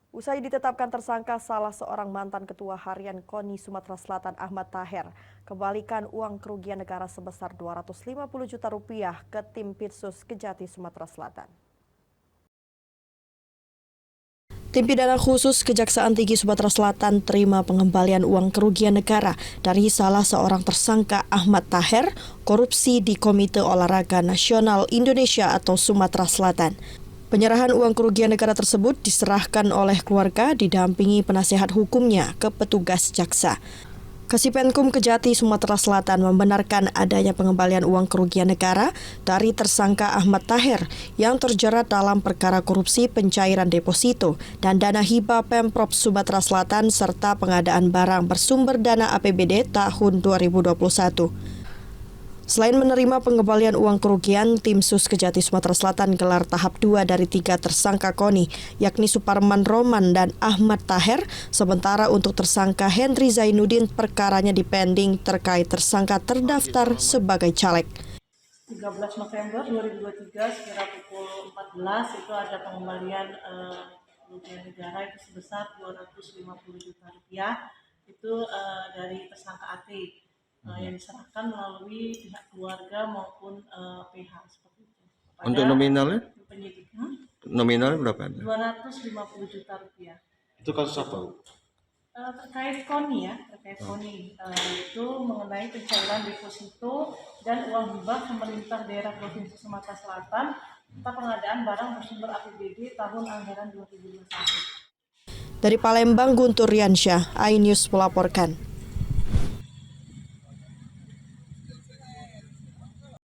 Usai ditetapkan tersangka salah seorang mantan ketua harian KONI Sumatera Selatan Ahmad Taher, kembalikan uang kerugian negara sebesar Rp250 juta ke tim Pitsus Kejati Sumatera Selatan. Tim Pidana Khusus Kejaksaan Tinggi Sumatera Selatan terima pengembalian uang kerugian negara dari salah seorang tersangka Ahmad Taher korupsi di Komite Olahraga Nasional Indonesia atau Sumatera Selatan. Penyerahan uang kerugian negara tersebut diserahkan oleh keluarga didampingi penasehat hukumnya ke petugas jaksa. Kasipenkum Kejati Sumatera Selatan membenarkan adanya pengembalian uang kerugian negara dari tersangka Ahmad Taher yang terjerat dalam perkara korupsi pencairan deposito dan dana hibah Pemprov Sumatera Selatan serta pengadaan barang bersumber dana APBD tahun 2021. Selain menerima pengembalian uang kerugian, tim Sus Kejati Sumatera Selatan gelar tahap 2 dari 3 tersangka KONI, yakni Suparman Roman dan Ahmad Taher, sementara untuk tersangka Henry Zainuddin perkaranya dipending terkait tersangka terdaftar sebagai caleg. 13 November 2023 sekira pukul 14 itu ada pengembalian kerugian negara itu sebesar Rp250 juta itu dari tersangka AT. Yang diserahkan melalui pihak keluarga maupun PH seperti itu. Untuk nominalnya? Penyidik. Nominalnya berapa? Rp250 juta. Itu kasus apa? Terkait KONI terkait KONI itu mengenai pencairan deposito dan uang hibah pemerintah daerah Provinsi Sumatera Selatan serta pengadaan barang bersumber APBD tahun anggaran 2021. Dari Palembang, Guntur Riansyah, iNews melaporkan.